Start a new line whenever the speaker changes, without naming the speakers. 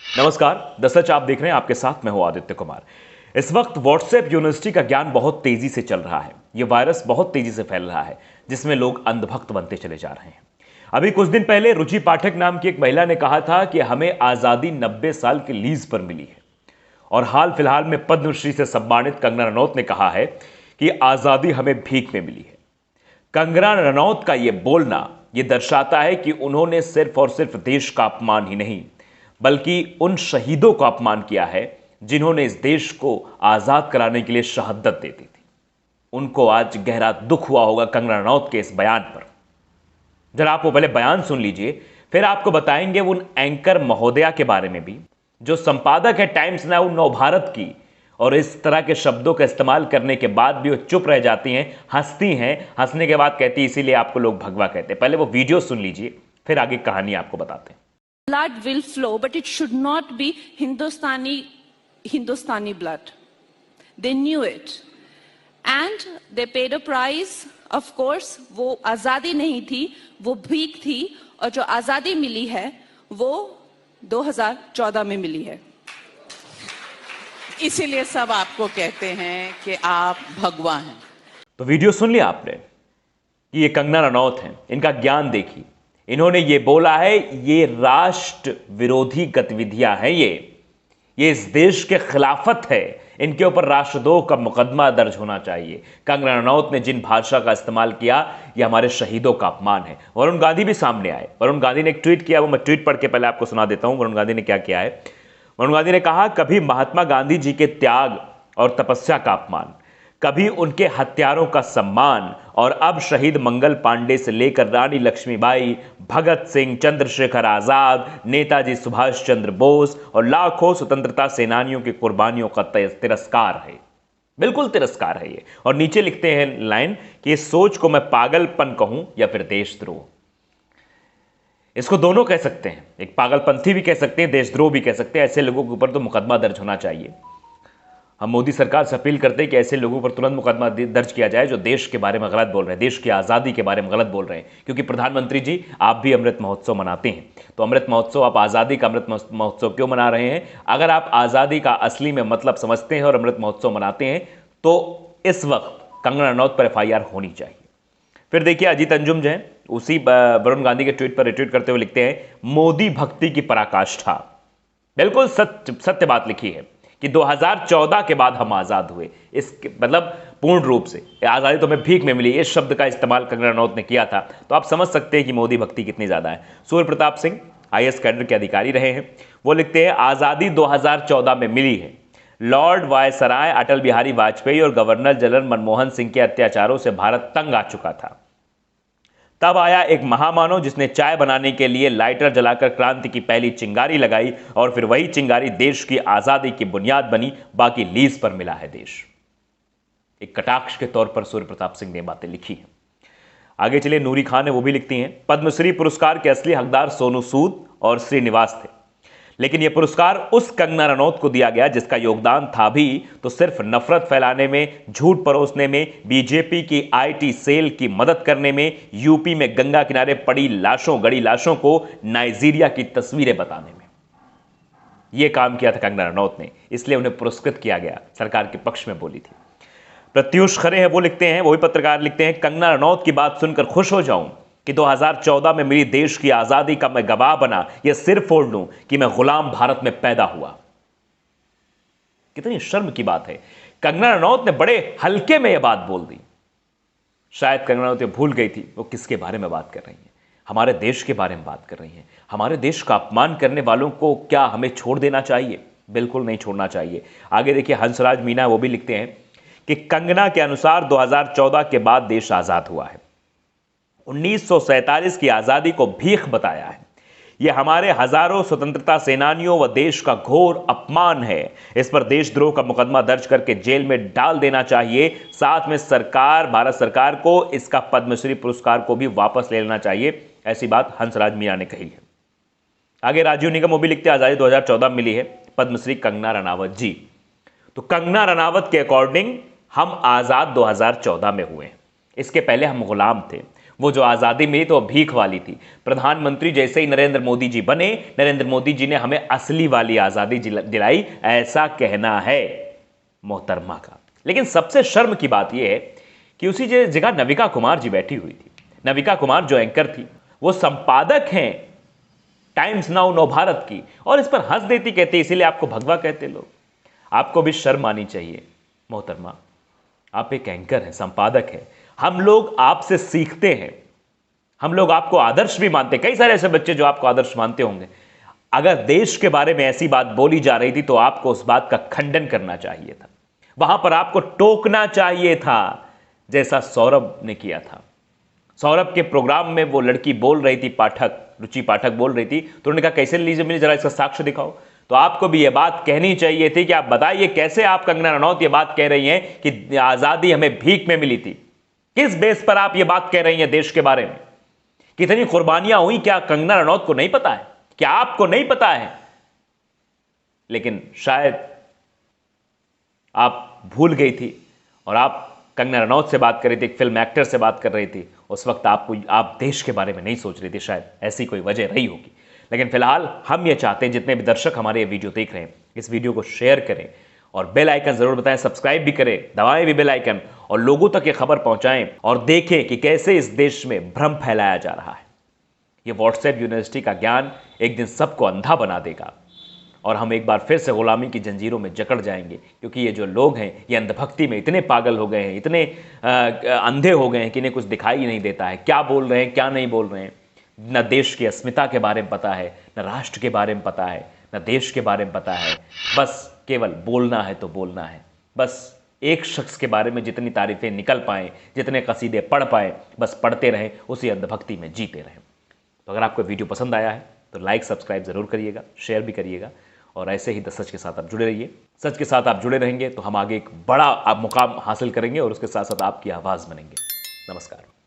नमस्कार, the such आप देख रहे हैं। आपके साथ मैं हूं आदित्य कुमार। इस वक्त व्हाट्सएप यूनिवर्सिटी का ज्ञान बहुत तेजी से चल रहा है। यह वायरस बहुत तेजी से फैल रहा है जिसमें लोग अंधभक्त बनते चले जा रहे हैं। अभी कुछ दिन पहले रुचि पाठक नाम की एक महिला ने कहा था कि हमें आजादी 90 साल की लीज पर मिली है। और हाल फिलहाल में पद्मश्री से सम्मानित कंगना रनौत ने कहा है कि आजादी हमें भीख में मिली है। कंगना रनौत का यह बोलना यह दर्शाता है कि उन्होंने सिर्फ और सिर्फ देश का अपमान ही नहीं बल्कि उन शहीदों का अपमान किया है जिन्होंने इस देश को आजाद कराने के लिए शहादत दे दी थी। उनको आज गहरा दुख हुआ होगा कंगना रनौत के इस बयान पर। जरा आप वो पहले बयान सुन लीजिए, फिर आपको बताएंगे उन एंकर महोदया के बारे में भी जो संपादक है टाइम्स नाउ नवभारत की, और इस तरह के शब्दों का इस्तेमाल करने के बाद भी वो चुप रह जाती हैं, हंसती हैं, हंसने के बाद कहती है इसीलिए आपको लोग भगवा कहते हैं। पहले वो वीडियो सुन लीजिए, फिर आगे कहानी आपको बताते हैं।
Blood will flow, but it should not be Hindustani blood. They knew it, and they paid a price. Of course, वो आजादी नहीं थी, वो भीख थी, और जो आजादी मिली है वो 2014 में मिली है।
इसीलिए सब आपको कहते हैं कि आप भगवा हैं।
तो वीडियो सुन लिया आपने कि ये कंगना रनौत हैं, इनका ज्ञान देखिए। इन्होंने ये बोला है ये राष्ट्र विरोधी गतिविधियां हैं, ये इस देश के खिलाफत है, इनके ऊपर राष्ट्रद्रोह का मुकदमा दर्ज होना चाहिए। कंगना रनौत ने जिन भाषा का इस्तेमाल किया यह हमारे शहीदों का अपमान है। वरुण गांधी भी सामने आए। वरुण गांधी ने एक ट्वीट किया, वो मैं ट्वीट पढ़ के पहले आपको सुना देता हूं। वरुण गांधी ने क्या किया है। वरुण गांधी ने कहा, कभी महात्मा गांधी जी के त्याग और तपस्या का अपमान, कभी उनके हत्यारों का सम्मान, और अब शहीद मंगल पांडे से लेकर रानी लक्ष्मीबाई, भगत सिंह, चंद्रशेखर आजाद, नेताजी सुभाष चंद्र बोस और लाखों स्वतंत्रता सेनानियों की कुर्बानियों का तिरस्कार है। बिल्कुल तिरस्कार है ये। और नीचे लिखते हैं लाइन कि इस सोच को मैं पागलपन कहूं या फिर देशद्रोह। इसको दोनों कह सकते हैं, एक पागलपंथी भी कह सकते हैं, देशद्रोह भी कह सकते हैं। ऐसे लोगों के ऊपर तो मुकदमा दर्ज होना चाहिए। हम मोदी सरकार से अपील करते हैं कि ऐसे लोगों पर तुरंत मुकदमा दर्ज किया जाए जो देश के बारे में गलत बोल रहे हैं, देश की आज़ादी के बारे में गलत बोल रहे हैं। क्योंकि प्रधानमंत्री जी, आप भी अमृत महोत्सव मनाते हैं, तो अमृत महोत्सव, आप आज़ादी का अमृत महोत्सव क्यों मना रहे हैं? अगर आप आज़ादी का असली में मतलब समझते हैं और अमृत महोत्सव मनाते हैं तो इस वक्त कंगना रनौत पर FIR होनी चाहिए। फिर देखिए अजीत अंजुम जो है उसी वरुण गांधी के ट्वीट पर रिट्वीट करते हुए लिखते हैं, मोदी भक्ति की पराकाष्ठा। बिल्कुल सत्य बात लिखी है कि 2014 के बाद हम आजाद हुए। इस मतलब पूर्ण रूप से आजादी तो हमें भीख में मिली, इस शब्द का इस्तेमाल कंगना रनौत ने किया था। तो आप समझ सकते हैं कि मोदी भक्ति कितनी ज्यादा है। सूर्य प्रताप सिंह IAS कैडर के अधिकारी रहे हैं, वो लिखते हैं, आजादी 2014 में मिली है। लॉर्ड वायसराय, अटल बिहारी वाजपेयी और गवर्नर जनरल मनमोहन सिंह के अत्याचारों से भारत तंग आ चुका था। तब आया एक महामानव जिसने चाय बनाने के लिए लाइटर जलाकर क्रांति की पहली चिंगारी लगाई, और फिर वही चिंगारी देश की आजादी की बुनियाद बनी। बाकी लीज पर मिला है देश। एक कटाक्ष के तौर पर सूर्य प्रताप सिंह ने बातें लिखी हैं। आगे चलिए, नूरी खान है, वो भी लिखती हैं, पद्मश्री पुरस्कार के असली हकदार सोनू सूद और श्रीनिवास थे, लेकिन यह पुरस्कार उस कंगना रनौत को दिया गया जिसका योगदान था भी तो सिर्फ नफरत फैलाने में, झूठ परोसने में, बीजेपी की IT सेल की मदद करने में, यूपी में गंगा किनारे पड़ी गड़ी लाशों को नाइजीरिया की तस्वीरें बताने में। यह काम किया था कंगना रनौत ने, इसलिए उन्हें पुरस्कृत किया गया, सरकार के पक्ष में बोली थी। प्रत्युष खरे हैं, वो लिखते हैं, वो भी पत्रकार लिखते हैं, कंगना रनौत की बात सुनकर खुश हो जाऊं कि 2014 में मेरी देश की आजादी का मैं गवाह बना, यह सिर फोड़ लूं कि मैं गुलाम भारत में पैदा हुआ। कितनी शर्म की बात है। कंगना रनौत ने बड़े हल्के में यह बात बोल दी। शायद कंगना रनौत भूल गई थी वो किसके बारे में बात कर रही हैं। हमारे देश के बारे में बात कर रही हैं। हमारे देश का अपमान करने वालों को क्या हमें छोड़ देना चाहिए? बिल्कुल नहीं छोड़ना चाहिए। आगे देखिए, हंसराज मीना वो भी लिखते हैं कि कंगना के अनुसार 2014 के बाद देश आजाद हुआ है। 1947 की आजादी को भीख बताया है। यह हमारे हजारों स्वतंत्रता सेनानियों व देश का घोर अपमान है। इस पर देशद्रोह का मुकदमा दर्ज करके जेल में डाल देना चाहिए। साथ में भारत सरकार को इसका पद्मश्री पुरस्कार को भी वापस ले लेना चाहिए। ऐसी बात हंसराज मीना ने कही है। आगे राजीव निगम वो भी लिखते हैं, आजादी 2014 मिली है, पद्मश्री कंगना रनावत जी। तो कंगना रनावत के अकॉर्डिंग हम आजाद 2014 में हुए। इसके पहले हम गुलाम थे। वो जो आज़ादी मिली तो वो भीख वाली थी। प्रधानमंत्री जैसे ही नरेंद्र मोदी जी बने, नरेंद्र मोदी जी ने हमें असली वाली आज़ादी दिलाई, ऐसा कहना है मोहतरमा का। लेकिन सबसे शर्म की बात यह है कि उसी जगह नविका कुमार जी बैठी हुई थी। नविका कुमार जो एंकर थी, वो संपादक हैं टाइम्स नाउ नवभारत की, और इस पर हंस देती, कहते इसीलिए आपको भगवा कहते लोग। आपको भी शर्म आनी चाहिए मोहतरमा। आप एक एंकर हैं, संपादक हैं। हम लोग आपसे सीखते हैं, हम लोग आपको आदर्श भी मानते हैं। कई सारे ऐसे बच्चे जो आपको आदर्श मानते होंगे। अगर देश के बारे में ऐसी बात बोली जा रही थी तो आपको उस बात का खंडन करना चाहिए था, वहां पर आपको टोकना चाहिए था, जैसा सौरभ ने किया था। सौरभ के प्रोग्राम में वो लड़की बोल रही थी, पाठक, रुचि पाठक बोल रही थी, तो उन्होंने कहा कैसे लीजिए, मुझे जरा इसका साक्ष्य दिखाओ। तो आपको भी ये बात कहनी चाहिए थी कि आप बताइए कैसे आप कंगना रनौत ये बात कह रही हैं कि आजादी हमें भीख में मिली थी। किस बेस पर आप ये बात कह रही हैं देश के बारे में? कितनी कुर्बानियां हुई, क्या कंगना रनौत को नहीं पता है? क्या आपको नहीं पता है? लेकिन शायद आप भूल गई थी और आप कंगना रनौत से बात कर रही थी, एक फिल्म एक्टर से बात कर रही थी। उस वक्त आप देश के बारे में नहीं सोच रही थी, शायद ऐसी कोई वजह रही होगी। लेकिन फिलहाल हम ये चाहते हैं जितने भी दर्शक हमारे ये वीडियो देख रहे हैं, इस वीडियो को शेयर करें और बेल आइकन जरूर बताएं, सब्सक्राइब भी करें, दबाएं भी बेल आइकन, और लोगों तक ये खबर पहुंचाएं और देखें कि कैसे इस देश में भ्रम फैलाया जा रहा है। ये व्हाट्सएप यूनिवर्सिटी का ज्ञान एक दिन सबको अंधा बना देगा और हम एक बार फिर से गुलामी की जंजीरों में जकड़ जाएंगे, क्योंकि ये जो लोग हैं ये अंधभक्ति में इतने पागल हो गए हैं, इतने अंधे हो गए हैं कि इन्हें कुछ दिखाई ही नहीं देता है, क्या बोल रहे हैं क्या नहीं बोल रहे हैं। न देश की अस्मिता के बारे में पता है, न राष्ट्र के बारे में पता है, न देश के बारे में पता है। बस केवल बोलना है तो बोलना है। बस एक शख्स के बारे में जितनी तारीफें निकल पाएँ, जितने कसीदे पढ़ पाएँ, बस पढ़ते रहें, उसी अंधभक्ति में जीते रहें। तो अगर आपको वीडियो पसंद आया है तो लाइक सब्सक्राइब ज़रूर करिएगा, शेयर भी करिएगा, और ऐसे ही द सच के साथ आप जुड़े रहिए। सच के साथ आप जुड़े रहेंगे तो हम आगे एक बड़ा मुकाम हासिल करेंगे और उसके साथ साथ आपकी आवाज़ बनेंगे। नमस्कार।